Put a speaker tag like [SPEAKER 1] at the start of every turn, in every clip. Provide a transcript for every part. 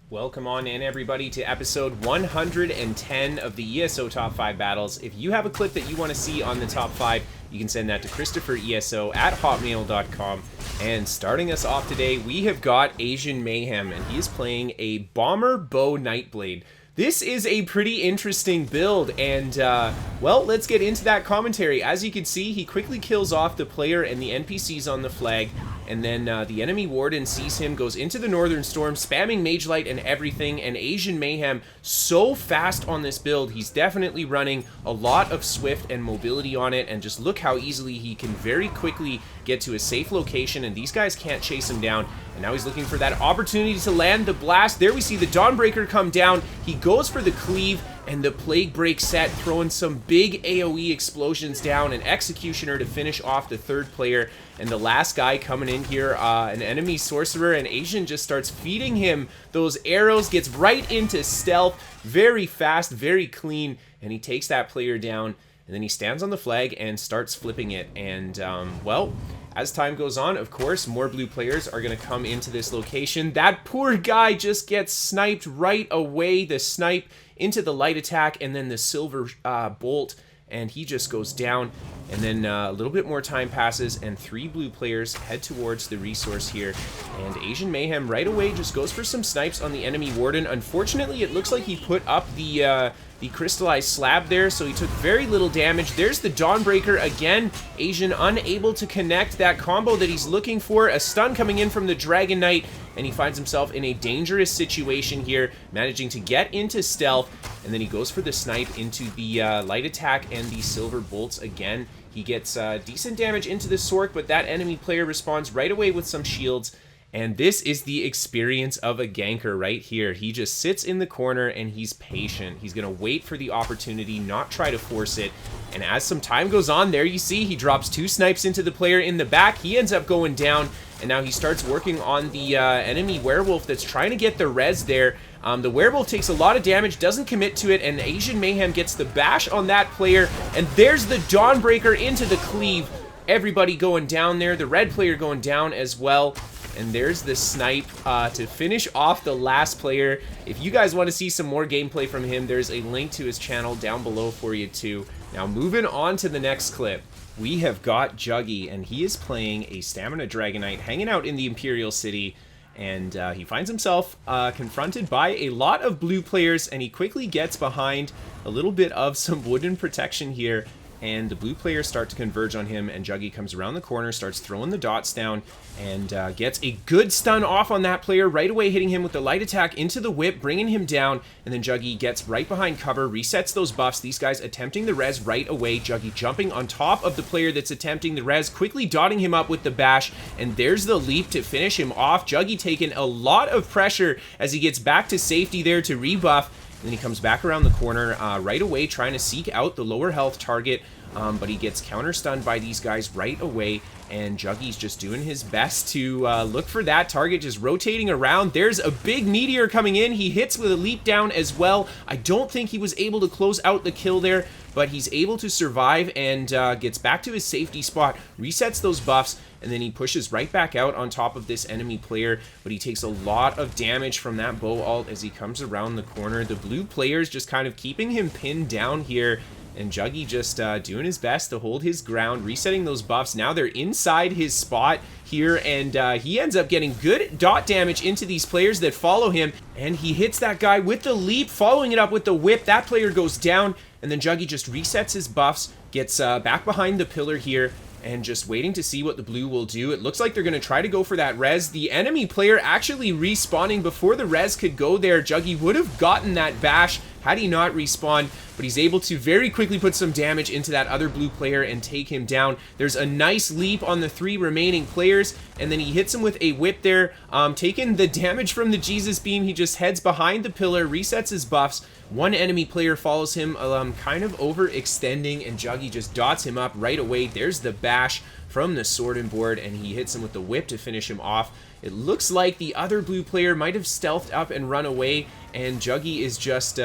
[SPEAKER 1] Welcome on in, everybody, to episode 110 of the ESO Top 5 Battles. If you have a clip that you want to see on the Top 5, you can send that to kristofer@hotmail.com. And starting us off today, we have got Asian Mayhem, and he is playing a Bomber Bow Nightblade. This is a pretty interesting build, and, well, let's get into that commentary. As you can see, he quickly kills off the player and the NPCs on the flag, and then the enemy warden sees him, goes into the Northern Storm, spamming Mage Light and everything, and Asian Mayhem, so fast on this build. He's definitely running a lot of Swift and mobility on it, and just look how easily he can very quickly get to a safe location, and these guys can't chase him down. And now he's looking for that opportunity to land the blast. There we see the Dawnbreaker come down. He goes for the cleave, and the Plague Break set, throwing some big AoE explosions down, an Executioner to finish off the third player. And the last guy coming in here, an enemy Sorcerer, and Asian just starts feeding him those arrows, gets right into stealth, very fast, very clean, and he takes that player down. And then he stands on the flag and starts flipping it. And, well, as time goes on, of course, more blue players are going to come into this location. That poor guy just gets sniped right away. The snipe into the light attack and then the silver bolt. And he just goes down. And then a little bit more time passes, and 3 blue players head towards the resource here. And Asian Mayhem right away just goes for some snipes on the enemy warden. Unfortunately, it looks like he put up the crystallized slab there, so he took very little damage. There's the Dawnbreaker again. Asian unable to connect that combo that he's looking for. A stun coming in from the Dragon Knight, and he finds himself in a dangerous situation here, managing to get into stealth, and then he goes for the snipe into the light attack and the silver bolts again. He gets decent damage into the Sork, but that enemy player responds right away with some shields. And this is the experience of a ganker right here. He just sits in the corner and he's patient. He's going to wait for the opportunity, not try to force it. And as some time goes on, there you see he drops 2 snipes into the player in the back. He ends up going down, and now he starts working on the enemy werewolf that's trying to get the res there. The werewolf takes a lot of damage, doesn't commit to it, and Asian Mayhem gets the bash on that player. And there's the Dawnbreaker into the cleave. Everybody going down there. The red player going down as well. And there's the snipe to finish off the last player. If you guys want to see some more gameplay from him, there's a link to his channel down below for you too. Now moving on to the next clip, we have got Juggy, and he is playing a Stamina Dragon Knight, hanging out in the Imperial City. And he finds himself confronted by a lot of blue players, and he quickly gets behind a little bit of some wooden protection here. And the blue players start to converge on him, and Juggy comes around the corner, starts throwing the dots down, and gets a good stun off on that player, right away hitting him with the light attack into the whip, bringing him down, and then Juggy gets right behind cover, resets those buffs. These guys attempting the res right away. Juggy jumping on top of the player that's attempting the res, quickly dotting him up with the bash, and there's the leap to finish him off. Juggy taking a lot of pressure as he gets back to safety there to rebuff. And then he comes back around the corner right away, trying to seek out the lower health target, but he gets counter-stunned by these guys right away, and Juggy's just doing his best to look for that target, just rotating around. There's a big meteor coming in. He hits with a leap down as well. I don't think he was able to close out the kill there, but he's able to survive and gets back to his safety spot, resets those buffs, and then he pushes right back out on top of this enemy player, but he takes a lot of damage from that bow ult as he comes around the corner. The blue players just kind of keeping him pinned down here, and Juggy just doing his best to hold his ground, resetting those buffs. Now they're inside his spot here, and he ends up getting good dot damage into these players that follow him, and he hits that guy with the leap, following it up with the whip. That player goes down, and then Juggy just resets his buffs, gets back behind the pillar here, and just waiting to see what the blue will do. It looks like they're going to try to go for that res. The enemy player actually respawning before the res could go there. Juggy would have gotten that bash had he not respawned, but he's able to very quickly put some damage into that other blue player and take him down. There's a nice leap on the 3 remaining players, and then he hits him with a whip there, taking the damage from the Jesus beam. He just heads behind the pillar, resets his buffs. One enemy player follows him, kind of overextending, and Juggy just dots him up right away. There's the bash from the sword and board, and he hits him with the whip to finish him off. It looks like the other blue player might have stealthed up and run away, and Juggy is just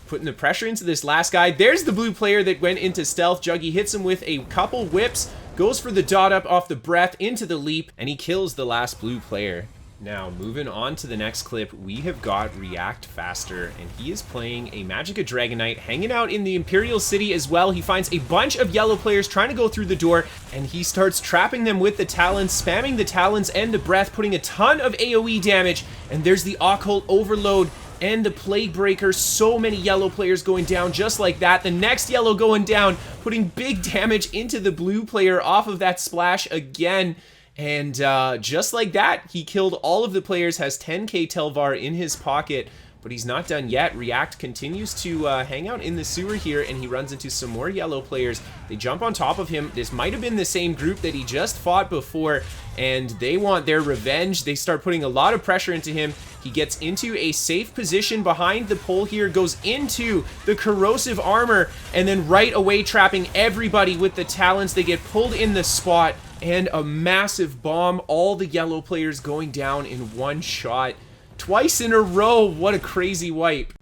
[SPEAKER 1] putting the pressure into this last guy. There's the blue player that went into stealth. Juggy hits him with a couple whips, goes for the dot up off the breath into the leap, and he kills the last blue player. Now, moving on to the next clip, we have got React Faster, and he is playing a Magicka Dragon Knight, hanging out in the Imperial City as well. He finds a bunch of yellow players trying to go through the door, and he starts trapping them with the Talons, spamming the Talons and the Breath, putting a ton of AoE damage, and there's the Occult Overload and the Plague Breaker. So many yellow players going down just like that. The next yellow going down, putting big damage into the blue player off of that splash again. And just like that, he killed all of the players, has 10k Telvar in his pocket, but he's not done yet. React continues to hang out in the sewer here, and he runs into some more yellow players. They jump on top of him. This might have been the same group that he just fought before, and they want their revenge. They start putting a lot of pressure into him. He gets into a safe position behind the pole here, goes into the corrosive armor, and then right away trapping everybody with the Talons. They get pulled in the spot, and a massive bomb. All the yellow players going down in one shot. Twice in a row. What a crazy wipe.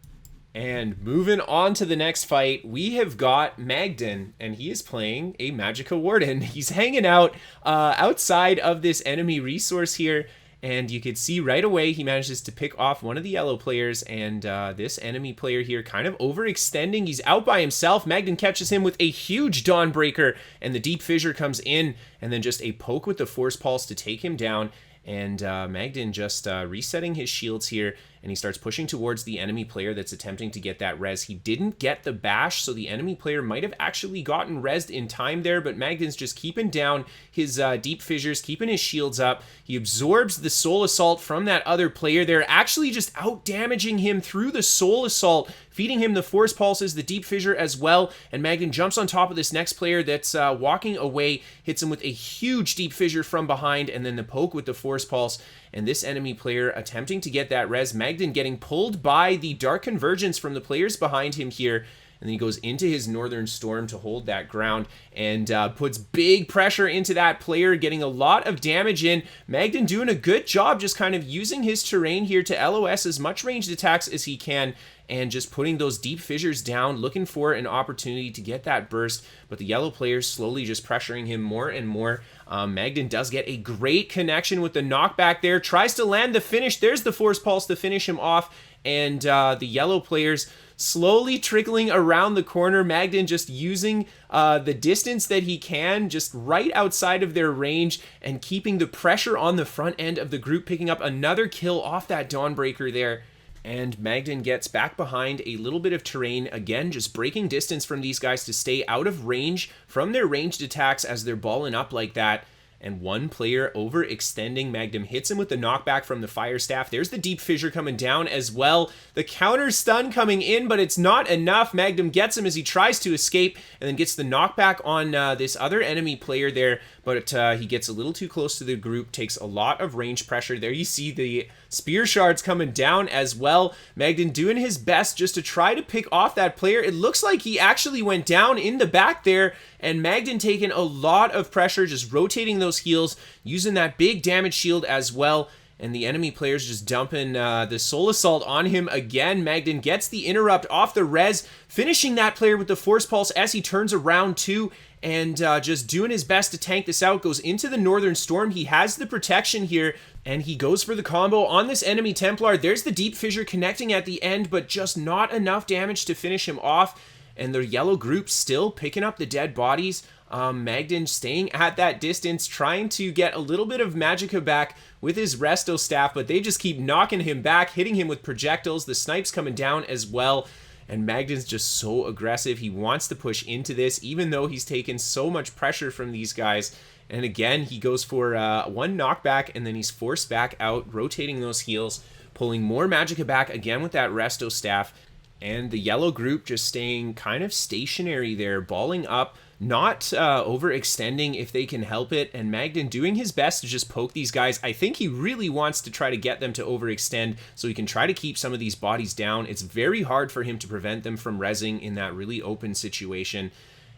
[SPEAKER 1] And moving on to the next fight, we have got Magdn, and he is playing a Magicka Warden. He's hanging out outside of this enemy resource here, and you could see right away he manages to pick off one of the yellow players, and this enemy player here kind of overextending. He's out by himself. Magdn catches him with a huge Dawnbreaker, and the Deep Fissure comes in, and then just a poke with the Force Pulse to take him down. And Magdn just resetting his shields here, and he starts pushing towards the enemy player that's attempting to get that res. He didn't get the bash, so the enemy player might have actually gotten resed in time there, but Magdn's just keeping down his deep fissures, keeping his shields up. He absorbs the Soul Assault from that other player. They're actually just out-damaging him through the Soul Assault, feeding him the Force Pulses, the Deep Fissure as well, and Magdn jumps on top of this next player that's walking away, hits him with a huge Deep Fissure from behind, and then the poke with the Force Pulse, and this enemy player attempting to get that res. Magdn getting pulled by the Dark Convergence from the players behind him here, and then he goes into his Northern Storm to hold that ground, and puts big pressure into that player, getting a lot of damage in. Magdn doing a good job just kind of using his terrain here to LOS as much ranged attacks as he can, and just putting those Deep Fissures down, looking for an opportunity to get that burst, but the yellow players slowly just pressuring him more and more. Magdn does get a great connection with the knockback there, tries to land the finish. There's the Force Pulse to finish him off, and the yellow players slowly trickling around the corner. Magdn just using the distance that he can, just right outside of their range, and keeping the pressure on the front end of the group, picking up another kill off that Dawnbreaker there. And Magdn gets back behind a little bit of terrain, again just breaking distance from these guys to stay out of range from their ranged attacks as they're balling up like that. And one player overextending. Magdn hits him with the knockback from the Fire Staff. There's the Deep Fissure coming down as well. The counter stun coming in, but it's not enough. Magdn gets him as he tries to escape, and then gets the knockback on this other enemy player there, but he gets a little too close to the group, takes a lot of range pressure. There you see the Spear Shards coming down as well. Magdn doing his best just to try to pick off that player. It looks like he actually went down in the back there, and Magdn taking a lot of pressure, just rotating those heals, using that big damage shield as well, and the enemy players just dumping the Soul Assault on him again. Magdn gets the interrupt off the res, finishing that player with the Force Pulse as he turns around too, and just doing his best to tank this out. Goes into the Northern Storm. He has the protection here, and he goes for the combo on this enemy Templar. There's the Deep Fissure connecting at the end, but just not enough damage to finish him off. And the yellow group still picking up the dead bodies. Magdn staying at that distance, trying to get a little bit of Magicka back with his Resto Staff, but they just keep knocking him back, hitting him with projectiles. The snipes coming down as well. And Magdn's just so aggressive. He wants to push into this, even though he's taken so much pressure from these guys. And again, he goes for one knockback, and then he's forced back out, rotating those heals, pulling more Magicka back again with that Resto Staff. And the yellow group just staying kind of stationary there, balling up, not overextending if they can help it, and Magdn doing his best to just poke these guys. I think he really wants to try to get them to overextend so he can try to keep some of these bodies down. It's very hard for him to prevent them from rezzing in that really open situation.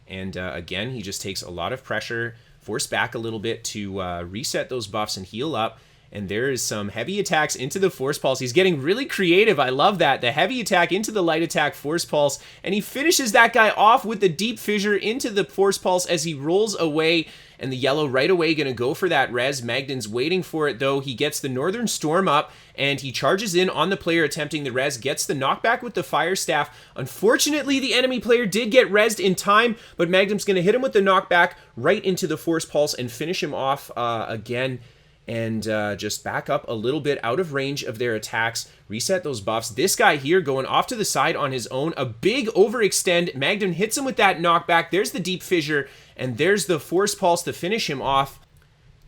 [SPEAKER 1] And again, he just takes a lot of pressure, forced back a little bit to reset those buffs and heal up. And there is some heavy attacks into the Force Pulse. He's getting really creative. I love that. The heavy attack into the light attack Force Pulse. And he finishes that guy off with the Deep Fissure into the Force Pulse as he rolls away. and the yellow right away going to go for that res. Magdn's waiting for it, though. He gets the Northern Storm up, and he charges in on the player attempting the res, gets the knockback with the Fire Staff. Unfortunately, the enemy player did get resed in time, but magdn's going to hit him with the knockback right into the Force Pulse and finish him off again. And just back up a little bit out of range of their attacks, reset those buffs. This guy here going off to the side on his own, a big overextend. magdn hits him with that knockback. There's the Deep Fissure, and there's the Force Pulse to finish him off.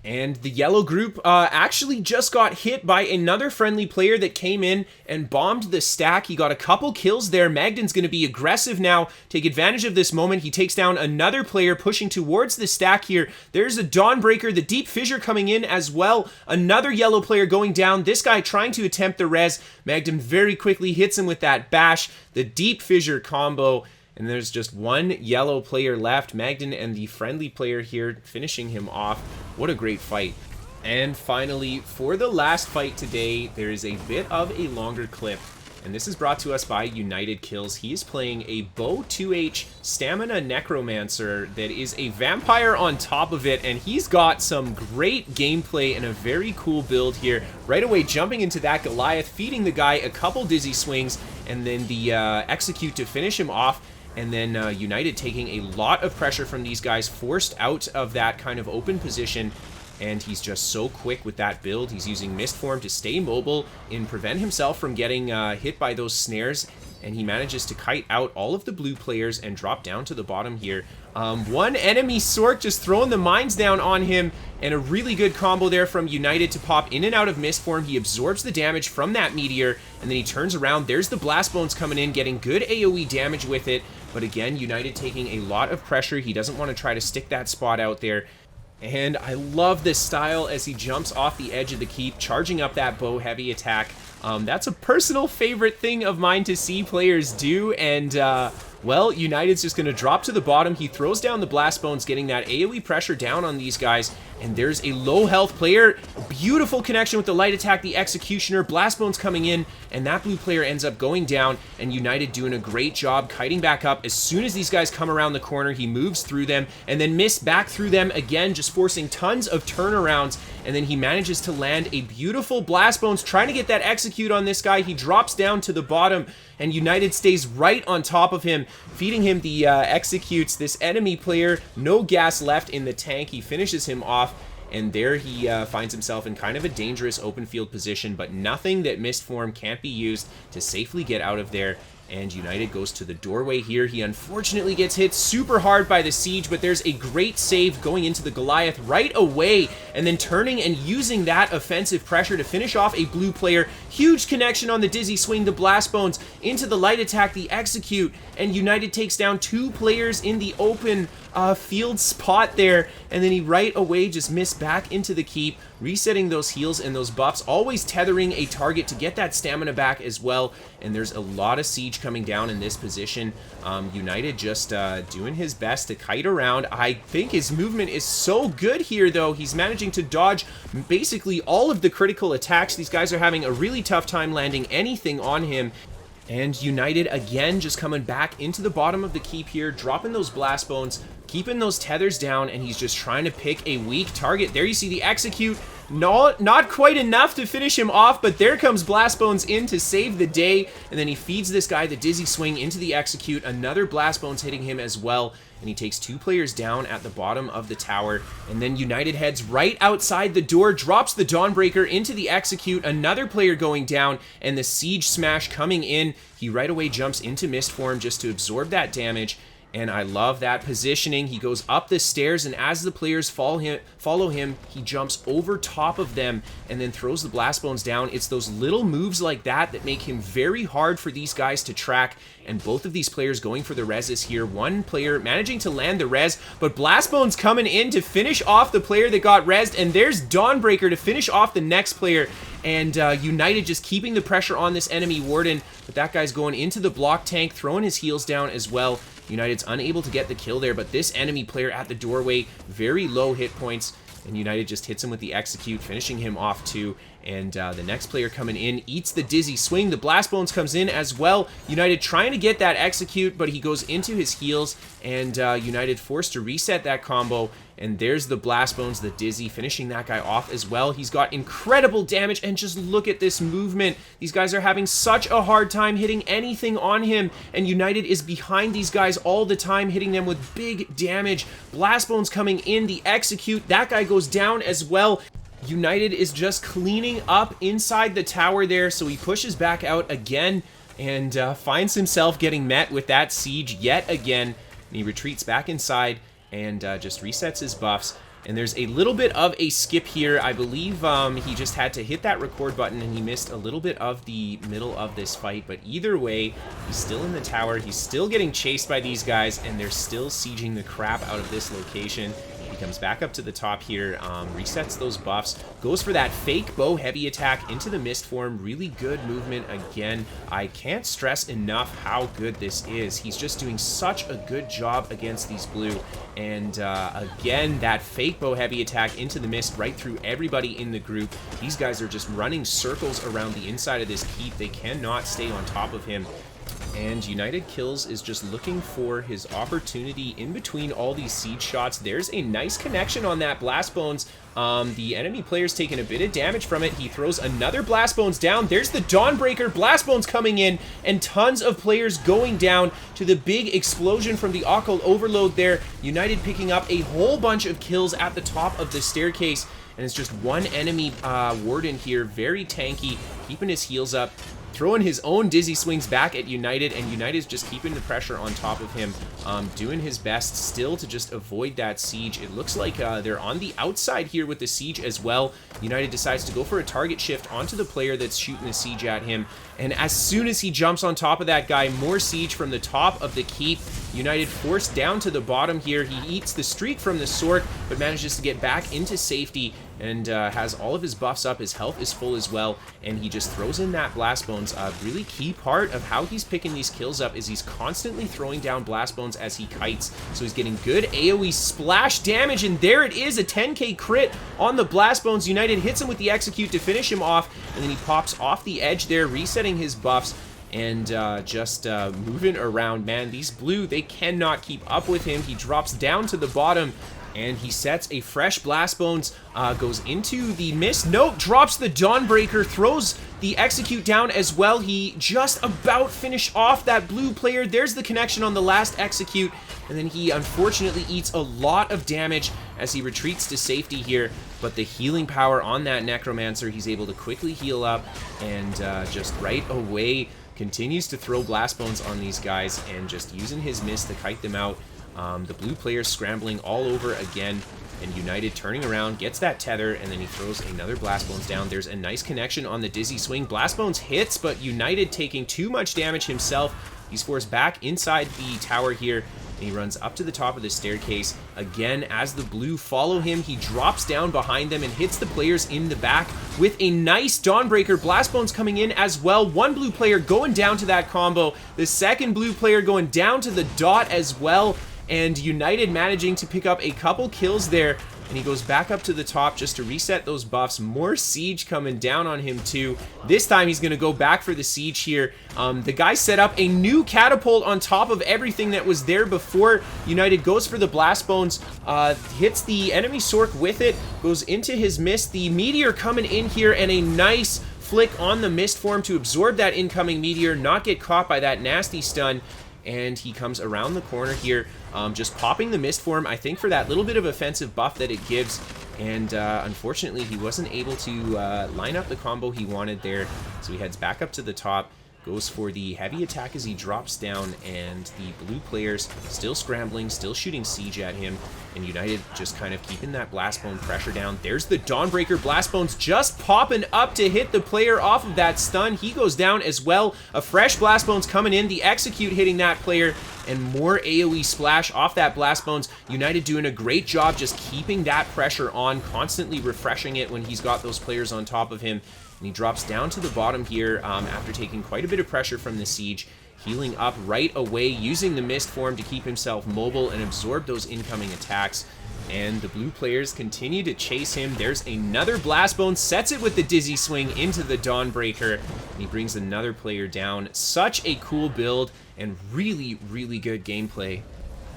[SPEAKER 1] And the yellow group actually just got hit by another friendly player that came in and bombed the stack. He got a couple kills there. magdn's going to be aggressive now, take advantage of this moment. He takes down another player pushing towards the stack here. There's a Dawnbreaker, the Deep Fissure coming in as well. Another yellow player going down. This guy trying to attempt the res. magdn very quickly hits him with that bash, the Deep Fissure combo. And there's just one yellow player left. magdn and the friendly player here finishing him off. What a great fight. And finally, for the last fight today, there is a bit of a longer clip. And this is brought to us by United Killz. He is playing a Bow 2H Stamina Necromancer that is a vampire on top of it. And he's got some great gameplay and a very cool build here. Right away, jumping into that Goliath, feeding the guy a couple dizzy swings, and then the execute to finish him off. And then United taking a lot of pressure from these guys, forced out of that kind of open position. And he's just so quick with that build. He's using Mist Form to stay mobile and prevent himself from getting hit by those snares. And he manages to kite out all of the blue players and drop down to the bottom here. One enemy Sork just throwing the mines down on him, and a really good combo there from United to pop in and out of Mist Form. He absorbs the damage from that meteor, and then he turns around. There's the Blast Bones coming in, getting good AoE damage with it. But again, United taking a lot of pressure. He doesn't want to try to stick that spot out there. And I love this style as he jumps off the edge of the keep, charging up that bow heavy attack. That's a personal favorite thing of mine to see players do, and well, United's just going to drop to the bottom. He throws down the Blast Bones, getting that AoE pressure down on these guys, and there's a low health player. Beautiful connection with the light attack, the Executioner. Blast Bones coming in, and that blue player ends up going down, and United doing a great job kiting back up. As soon as these guys come around the corner, he moves through them, and then missed back through them again, just forcing tons of turnarounds, and then he manages to land a beautiful Blast Bones, trying to get that execute on this guy. He drops down to the bottom, and United stays right on top of him, feeding him the executes. This enemy player, no gas left in the tank. He finishes him off, and there he finds himself in kind of a dangerous open field position, but nothing that Mist Form can't be used to safely get out of there. And United goes to the doorway here. He unfortunately gets hit super hard by the siege, but there's a great save going into the Goliath right away, and then turning and using that offensive pressure to finish off a blue player. Huge connection on the dizzy swing, the Blast Bones into the light attack, the execute, and United takes down two players in the open field spot there, and then he right away just missed back into the keep, resetting those heals and those buffs, always tethering a target to get that stamina back as well. And there's a lot of siege coming down in this position. United just doing his best to kite around. I think his movement is so good here, though. He's managing to dodge basically all of the critical attacks. These guys are having a really tough time landing anything on him. And United, again, just coming back into the bottom of the keep here, dropping those Blast Bones, keeping those tethers down, and he's just trying to pick a weak target. There you see the execute. Not quite enough to finish him off, but there comes Blast Bones in to save the day, and then he feeds this guy the dizzy swing into the execute. Another Blast Bones hitting him as well, and he takes two players down at the bottom of the tower. And then United heads right outside the door, drops the Dawnbreaker into the execute. Another player going down, and the siege smash coming in. He right away jumps into Mist Form just to absorb that damage. And I love that positioning. He goes up the stairs, and as the players follow him, he jumps over top of them and then throws the Blast Bones down. It's those little moves like that that make him very hard for these guys to track. And both of these players going for the reses here. One player managing to land the res, but Blast Bones coming in to finish off the player that got resed. And there's Dawnbreaker to finish off the next player. And United just keeping the pressure on this enemy Warden, but that guy's going into the block tank, throwing his heals down as well. United's unable to get the kill there, but this enemy player at the doorway, very low hit points, and United just hits him with the execute, finishing him off too. And the next player coming in eats the dizzy swing. The Blast Bones comes in as well. United trying to get that execute, but he goes into his heals, and United forced to reset that combo. And there's the Blast Bones, the dizzy, finishing that guy off as well. He's got incredible damage, and just look at this movement. These guys are having such a hard time hitting anything on him, and United is behind these guys all the time, hitting them with big damage. Blast Bones coming in, the execute, that guy goes down as well. United is just cleaning up inside the tower there, so he pushes back out again and finds himself getting met with that siege yet again. And he retreats back inside and just resets his buffs. And there's a little bit of a skip here. I believe he just had to hit that record button and he missed a little bit of the middle of this fight. But either way, he's still in the tower. He's still getting chased by these guys, and they're still sieging the crap out of this location. He comes back up to the top here, resets those buffs, goes for that fake bow heavy attack into the mist form. Really good movement again. I can't stress enough how good this is. He's just doing such a good job against these blue. And again, that fake bow heavy attack into the mist right through everybody in the group. These guys are just running circles around the inside of this keep. They cannot stay on top of him. And United Killz is just looking for his opportunity in between all these siege shots. There's a nice connection on that Blast Bones. The enemy player's taking a bit of damage from it. He throws another Blast Bones down. There's the Dawnbreaker. Blast Bones coming in, and tons of players going down to the big explosion from the Occult Overload there. United picking up a whole bunch of kills at the top of the staircase. And it's just one enemy warden here, very tanky, keeping his heals up, throwing his own dizzy swings back at United, and United's just keeping the pressure on top of him, doing his best still to just avoid that siege. It looks like they're on the outside here with the siege as well. United decides to go for a target shift onto the player that's shooting the siege at him, and as soon as he jumps on top of that guy, more siege from the top of the keep. United forced down to the bottom here. He eats the streak from the sword, but manages to get back into safety and has all of his buffs up. His health is full as well, and he just throws in that Blast Bones. A really key part of how he's picking these kills up is he's constantly throwing down Blast Bones as he kites, so he's getting good AoE splash damage, and there it is, a 10k crit on the Blast Bones. United hits him with the execute to finish him off, and then he pops off the edge there, resetting his buffs, and just moving around. Man, these blue, they cannot keep up with him. He drops down to the bottom, and he sets a fresh Blast Bones, goes into the mist. Nope, drops the Dawnbreaker, throws the execute down as well. He just about finished off that blue player. There's the connection on the last execute, and then he unfortunately eats a lot of damage as he retreats to safety here. But the healing power on that Necromancer, he's able to quickly heal up, and just right away continues to throw Blast Bones on these guys and just using his mist to kite them out. The blue player scrambling all over again, and United turning around, gets that tether, and then he throws another Blast Bones down. There's a nice connection on the dizzy swing. Blast Bones hits, but United taking too much damage himself. He's forced back inside the tower here, and he runs up to the top of the staircase. Again, as the blue follow him, he drops down behind them and hits the players in the back with a nice Dawnbreaker. Blast Bones coming in as well. One blue player going down to that combo. The second blue player going down to the dot as well. And United managing to pick up a couple kills there, and he goes back up to the top just to reset those buffs. More siege coming down on him too. This time he's going to go back for the siege here. The guy set up a new catapult on top of everything that was there before. United goes for the Blast Bones, hits the enemy Sork with it, goes into his mist. The meteor coming in here, and a nice flick on the mist form to absorb that incoming meteor, not get caught by that nasty stun. And he comes around the corner here, just popping the mist form, I think, for that little bit of offensive buff that it gives. And unfortunately, he wasn't able to line up the combo he wanted there. So he heads back up to the top, goes for the heavy attack as he drops down, and the blue players still scrambling, still shooting siege at him, and United just kind of keeping that Blast Bone pressure down. There's the Dawnbreaker. Blast Bones just popping up to hit the player off of that stun. He goes down as well. A fresh Blast Bones coming in, the execute hitting that player, and more AoE splash off that Blast Bones. United doing a great job just keeping that pressure on, constantly refreshing it when he's got those players on top of him. And he drops down to the bottom here after taking quite a bit of pressure from the siege, healing up right away, using the mist form to keep himself mobile and absorb those incoming attacks. And the blue players continue to chase him. There's another Blast Bone, sets it with the Dizzy Swing into the Dawnbreaker, and he brings another player down. Such a cool build and really, really good gameplay.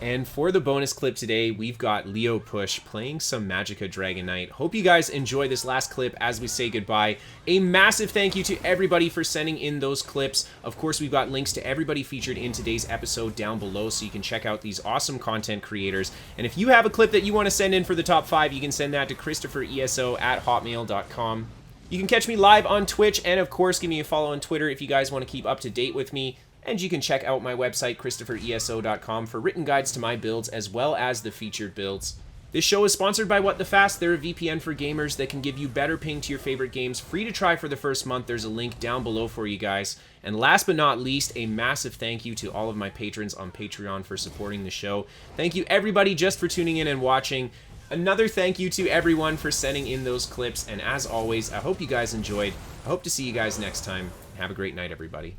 [SPEAKER 1] And for the bonus clip today, we've got Leopush playing some Magicka Dragon Knight. Hope you guys enjoy this last clip as we say goodbye. A massive thank you to everybody for sending in those clips. Of course, we've got links to everybody featured in today's episode down below, so you can check out these awesome content creators. And if you have a clip that you want to send in for the top 5, you can send that to kristofereso@hotmail.com. You can catch me live on Twitch, and of course, give me a follow on Twitter if you guys want to keep up to date with me. And you can check out my website, kristofereso.com, for written guides to my builds as well as the featured builds. This show is sponsored by What the Fast. They're a VPN for gamers that can give you better ping to your favorite games, free to try for the first month. There's a link down below for you guys. And last but not least, a massive thank you to all of my patrons on Patreon for supporting the show. Thank you everybody just for tuning in and watching. Another thank you to everyone for sending in those clips. And as always, I hope you guys enjoyed. I hope to see you guys next time. Have a great night, everybody.